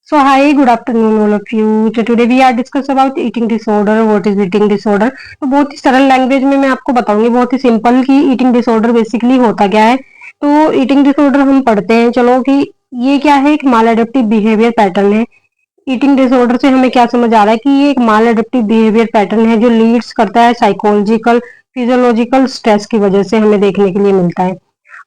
So hi, good afternoon all of you. So today we are discuss about eating disorder. What is eating disorder? तो बहुत ही सरल language में मैं आपको बताऊंगी, बहुत ही सिंपल कि ईटिंग डिसऑर्डर बेसिकली होता क्या है। तो ईटिंग डिसऑर्डर हम पढ़ते हैं, चलो कि ये क्या है, एक माल एडेप्टिव बिहेवियर पैटर्न है। ईटिंग डिसऑर्डर से हमें क्या समझ आ रहा है कि ये एक माल एडेप्टिव बिहेवियर पैटर्न है जो लीड्स करता है साइकोलॉजिकल फिजियोलॉजिकल स्ट्रेस की वजह से हमें देखने के लिए मिलता है।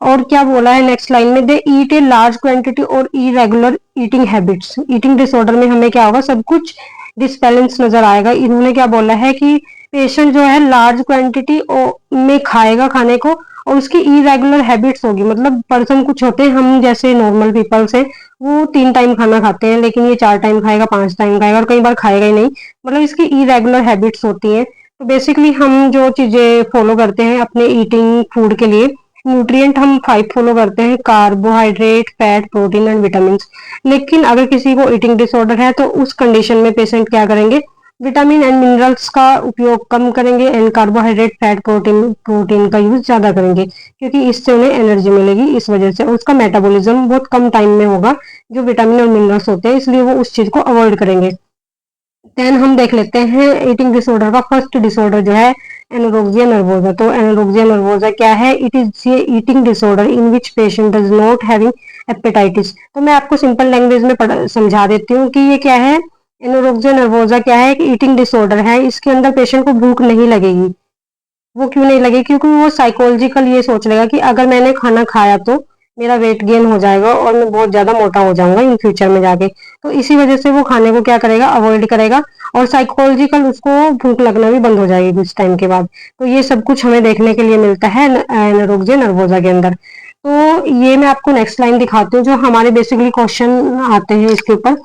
और क्या बोला है नेक्स्ट लाइन में, दे ईट ए लार्ज क्वांटिटी और irregular eating habits. Eating disorder में हमें क्या होगा, सब कुछ डिसबैलेंस नजर आएगा। इन्होंने क्या बोला है कि पेशेंट जो है लार्ज क्वांटिटी में खाएगा खाने को, और उसकी इरेगुलर हैबिट्स होगी। मतलब पर्सन कुछ होते हैं, हम जैसे नॉर्मल पीपल्स हैं, वो 3 टाइम खाना खाते हैं, लेकिन ये 4 टाइम खाएगा, 5 टाइम खाएगा, और कई बार खाएगा ही नहीं। मतलब इसकी इरेगुलर हैबिट्स होती हैं। तो बेसिकली हम जो चीजें फॉलो करते हैं अपने ईटिंग फूड के लिए, न्यूट्रिएंट हम 5 फॉलो करते हैं: carbohydrate, fat, protein and vitamin. लेकिन अगर किसी को ईटिंग डिसऑर्डर है तो उस कंडीशन में पेशेंट क्या करेंगे, विटामिन एंड मिनरल्स का उपयोग कम करेंगे, and carbohydrate, fat, protein protein का यूज ज्यादा करेंगे, क्योंकि इससे उन्हें एनर्जी मिलेगी। इस वजह से उसका मेटाबॉलिज्म बहुत कम टाइम में होगा, जो विटामिन और मिनरल्स होते हैं, इसलिए वो उस चीज को अवॉइड करेंगे। देन हम देख लेते हैं ईटिंग डिसऑर्डर का फर्स्ट डिसऑर्डर जो है एनोरेक्सिया नर्वोसा। तो एनोरेक्सिया नर्वोसा क्या है? इट इज ये eating disorder in which patient does not having hepatitis. तो मैं आपको सिंपल लैंग्वेज में समझा देती हूँ कि ये क्या है। एनोरेक्सिया नर्वोसा क्या है? एक ईटिंग डिसऑर्डर है, इसके अंदर पेशेंट को भूख नहीं लगेगी। वो क्यों नहीं लगे? क्योंकि वो साइकोलॉजिकल ये सोच लेगा कि अगर मैंने खाना खाया तो मेरा वेट गेन हो जाएगा और मैं बहुत ज्यादा मोटा हो जाऊंगा इन फ्यूचर में जाके। तो इसी वजह से वो खाने को क्या करेगा, अवॉइड करेगा, और साइकोलॉजिकल उसको भूख लगना भी बंद हो जाएगी कुछ टाइम के बाद। तो ये सब कुछ हमें देखने के लिए मिलता है एनोरेक्सिया नर्वोसा के अंदर। तो ये मैं आपको नेक्स्ट लाइन दिखाती हूँ, जो हमारे बेसिकली क्वेश्चन आते हैं इसके ऊपर।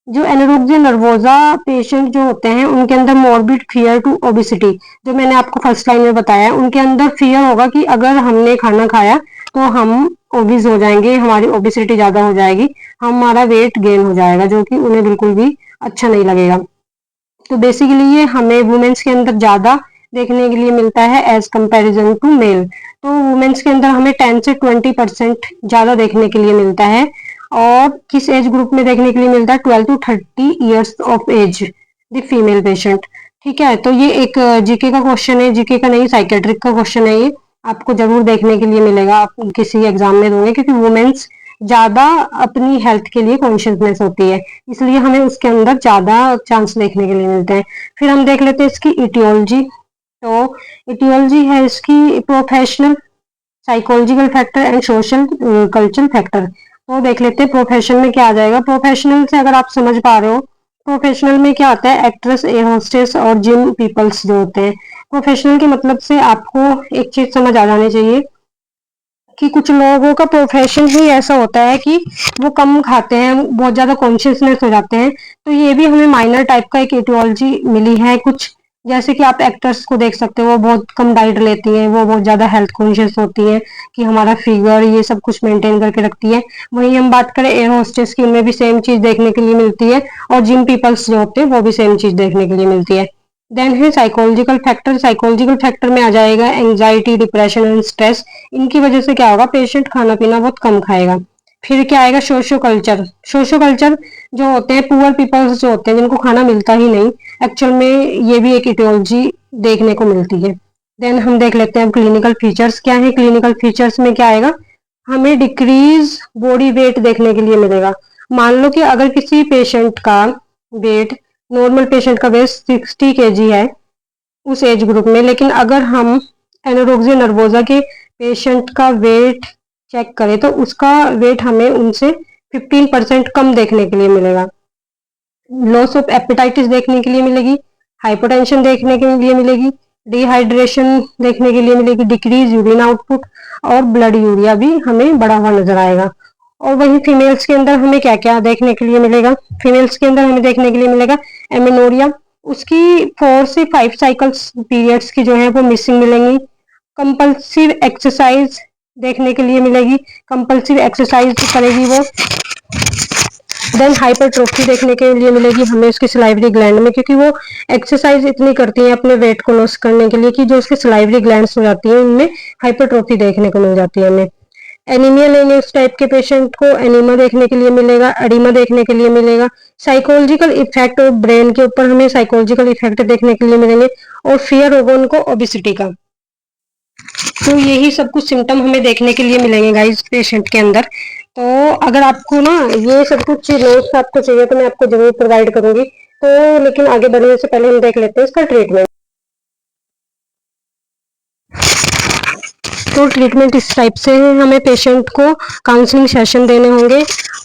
जो एनोरेक्सिया नर्वोसा पेशेंट जो होते हैं उनके अंदर मॉर्बिड फियर टू ओबिसिटी, जो मैंने आपको फर्स्ट लाइन में बताया, उनके अंदर फियर होगा कि अगर हमने खाना खाया तो हम ओबिस हो जाएंगे, हमारी ओबिसिटी ज्यादा हो जाएगी, हमारा वेट गेन हो जाएगा, जो कि उन्हें बिल्कुल भी अच्छा नहीं लगेगा। तो बेसिकली ये हमें वुमेन्स के अंदर ज्यादा देखने के लिए मिलता है एज कंपैरिजन टू मेल। तो वुमेन्स के अंदर हमें 10 से 20% ज्यादा देखने के लिए मिलता है। और किस एज ग्रुप में देखने के लिए मिलता है? 12 to 30 years of age, the female patient. ठीक है, तो ये एक जीके का क्वेश्चन है, जीके का नहीं, साइकेट्रिक का क्वेश्चन है ये। आपको जरूर देखने के लिए मिलेगा, आप किसी एग्जाम में दोगे, क्योंकि वुमेन्स ज्यादा अपनी हेल्थ के लिए कॉन्शियसनेस होती है, इसलिए हमें उसके अंदर ज्यादा चांस देखने के लिए मिलते हैं। फिर हम देख लेते हैं इसकी इटियोलॉजी। तो इटियोलॉजी है इसकी professional, psychological factor and social cultural factor. तो देख लेते हैं प्रोफेशन में क्या आ जाएगा। प्रोफेशनल से अगर आप समझ पा रहे हो, प्रोफेशनल में क्या आता है? एक्ट्रेस, एयर होस्टेस और जिम पीपल्स जो होते हैं। प्रोफेशनल के मतलब से आपको एक चीज समझ आ जानी चाहिए कि कुछ लोगों का प्रोफेशन ही ऐसा होता है कि वो कम खाते हैं, बहुत ज्यादा कॉन्शियसनेस हो जाते हैं। तो ये भी हमें माइनर टाइप का एक इटियोलॉजी मिली है कुछ। जैसे कि आप एक्टर्स को देख सकते हो, वो बहुत कम डाइट लेती हैं, वो बहुत ज्यादा हेल्थ कॉन्शियस होती हैं कि हमारा फिगर ये सब कुछ मेंटेन करके रखती है। वहीं हम बात करें एयर होस्टेस की, उनमें भी सेम चीज देखने के लिए मिलती है, और जिम पीपल्स जो होते हैं वो भी सेम चीज देखने के लिए मिलती है। देन है साइकोलॉजिकल फैक्टर। साइकोलॉजिकल फैक्टर में आ जाएगा एंजाइटी, डिप्रेशन एंड स्ट्रेस। इनकी वजह से क्या होगा, पेशेंट खाना पीना बहुत कम खाएगा। फिर क्या आएगा? Socio culture. सोशो कल्चर जो होते हैं, पुअर पीपल्स जो होते हैं, जिनको खाना मिलता ही नहीं, एक्चुअल में ये भी एक इटियोलॉजी देखने को मिलती है। देन हम देख लेते हैं क्लिनिकल फीचर्स क्या है। क्लिनिकल फीचर्स में क्या आएगा, हमें डिक्रीज बॉडी वेट देखने के लिए मिलेगा। मान लो कि अगर किसी पेशेंट का वेट, नॉर्मल पेशेंट का वेट 60 kg है उस एज ग्रुप में, लेकिन अगर हम एनोरेक्सिया नर्वोसा के पेशेंट का वेट चेक करें तो उसका वेट हमें उनसे 15% कम देखने के लिए मिलेगा। लॉस ऑफ एपेटाइटिस देखने के लिए मिलेगी, हाइपोटेंशन देखने के लिए मिलेगी, डिहाइड्रेशन देखने के लिए मिलेगी, डिक्रीज यूरिन आउटपुट, और ब्लड यूरिया भी हमें बढ़ा हुआ नजर आएगा। और वहीं फीमेल्स के अंदर हमें क्या क्या देखने के लिए मिलेगा? फीमेल्स के अंदर हमें देखने के लिए मिलेगा एमिनोरिया, उसकी 4 से 5 साइकिल्स पीरियड्स की जो है वो मिसिंग मिलेंगी। कंपल्सिव एक्सरसाइज देखने के लिए मिलेगी, कंपल्सिव एक्सरसाइज करेगी वो। देन हाइपरट्रोफी देखने के लिए मिलेगी हमें उसकी सलाइवरी ग्लैंड में, क्योंकि वो एक्सरसाइज इतनी करती है अपने वेट को लॉस करने के लिए कि जो उसकी सलाइवरी ग्लैंड्स हो जाती है उनमें हाइपरट्रोफी देखने को मिल जाती है हमें। एनीमिया लेंगे उस टाइप के पेशेंट को एनीमा देखने के लिए मिलेगा, एडिमा देखने के लिए मिलेगा। साइकोलॉजिकल इफेक्ट और ब्रेन के ऊपर हमें साइकोलॉजिकल इफेक्ट देखने के लिए मिलेंगे, और फियर होगा उनको ओबिसिटी का। तो यही सब कुछ सिम्टम हमें देखने के लिए मिलेंगे गाइस पेशेंट के अंदर। तो अगर आपको ना ये सब कुछ नोट्स आपको चाहिए तो मैं आपको जरूर प्रोवाइड करूंगी। तो लेकिन आगे बढ़ने से पहले हम देख लेते हैं इसका ट्रीटमेंट। तो ट्रीटमेंट इस टाइप से है, हमें पेशेंट को काउंसलिंग सेशन देने होंगे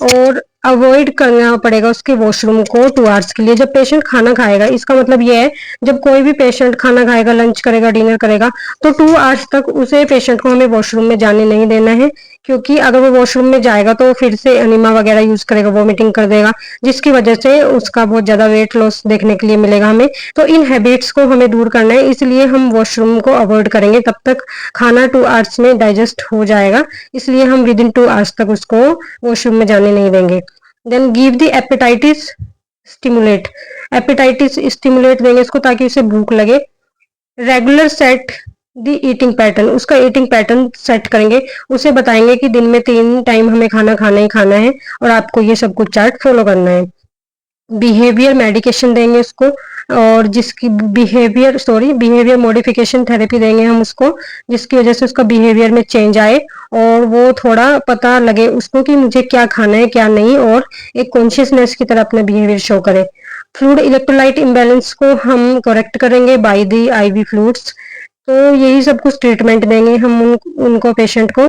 और अवॉइड करना पड़ेगा उसके वॉशरूम को 2 आवर्स के लिए। जब पेशेंट खाना खाएगा, इसका मतलब ये है जब कोई भी पेशेंट खाना खाएगा, लंच करेगा, डिनर करेगा, तो 2 आवर्स तक उसे पेशेंट को हमें वॉशरूम में जाने नहीं देना है। क्योंकि अगर वो वॉशरूम में जाएगा तो फिर से अनिमा वगैरह यूज करेगा, वॉमिटिंग कर देगा, जिसकी वजह से उसका बहुत ज्यादा वेट लॉस देखने के लिए मिलेगा हमें। तो इन हैबिट्स को हमें दूर करना है, इसलिए हम वॉशरूम को अवॉइड करेंगे। तब तक खाना 2 आवर्स में डाइजेस्ट हो जाएगा, इसलिए हम विद इन 2 आवर्स तक उसको वॉशरूम में जाने नहीं देंगे। Then give the appetite is stimulate, appetite is stimulate देंगे इसको ताकि उसे भूख लगे। Regular set the eating pattern, उसका ईटिंग पैटर्न सेट करेंगे, उसे बताएंगे कि दिन में 3 टाइम हमें खाना खाना ही खाना है और आपको ये सब कुछ चार्ट फॉलो करना है। बिहेवियर मेडिकेशन देंगे उसको, और जिसकी बिहेवियर मॉडिफिकेशन थेरेपी देंगे हम उसको, जिसकी वजह से उसका बिहेवियर में चेंज आए और वो थोड़ा पता लगे उसको कि मुझे क्या खाना है क्या नहीं, और एक कॉन्शियसनेस की तरह अपना बिहेवियर शो करे। फ्लूइड इलेक्ट्रोलाइट इम्बैलेंस को हम करेक्ट करेंगे बाय द आईवी फ्लूइड्स। तो यही सब कुछ ट्रीटमेंट देंगे हम उनको पेशेंट को।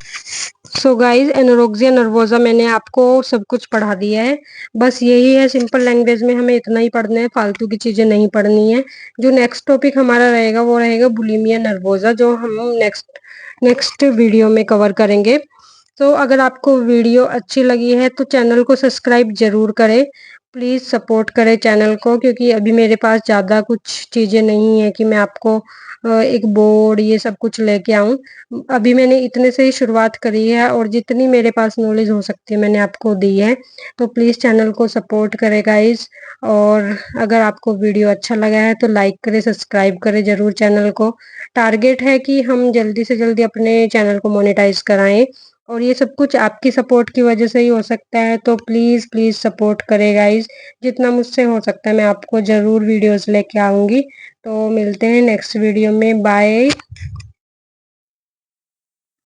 सो गाइज एनोरेक्सिया नर्वोसा मैंने आपको सब कुछ पढ़ा दिया है। बस यही है, सिंपल लैंग्वेज में हमें इतना ही पढ़ना है, फालतू की चीजें नहीं पढ़नी है। जो नेक्स्ट टॉपिक हमारा रहेगा वो रहेगा बुलिमिया नर्वोसा, जो हम नेक्स्ट नेक्स्ट वीडियो में कवर करेंगे। तो अगर आपको वीडियो अच्छी लगी है तो चैनल को सब्सक्राइब जरूर करें, प्लीज़ सपोर्ट करें चैनल को, क्योंकि अभी मेरे पास ज़्यादा कुछ चीज़ें नहीं है कि मैं आपको एक बोर्ड ये सब कुछ लेके आऊँ। अभी मैंने इतने से ही शुरुआत करी है और जितनी मेरे पास नॉलेज हो सकती है मैंने आपको दी है। तो प्लीज़ चैनल को सपोर्ट करें गाइज, और अगर आपको वीडियो अच्छा लगा है तो लाइक करें, सब्सक्राइब करें ज़रूर चैनल को। टारगेट है कि हम जल्दी से जल्दी अपने चैनल को मोनेटाइज कराएं, और ये सब कुछ आपकी सपोर्ट की वजह से ही हो सकता है। तो प्लीज़ प्लीज़ सपोर्ट करें गाइज, जितना मुझसे हो सकता है मैं आपको ज़रूर वीडियोस लेके आऊँगी। तो मिलते हैं नेक्स्ट वीडियो में, बाय।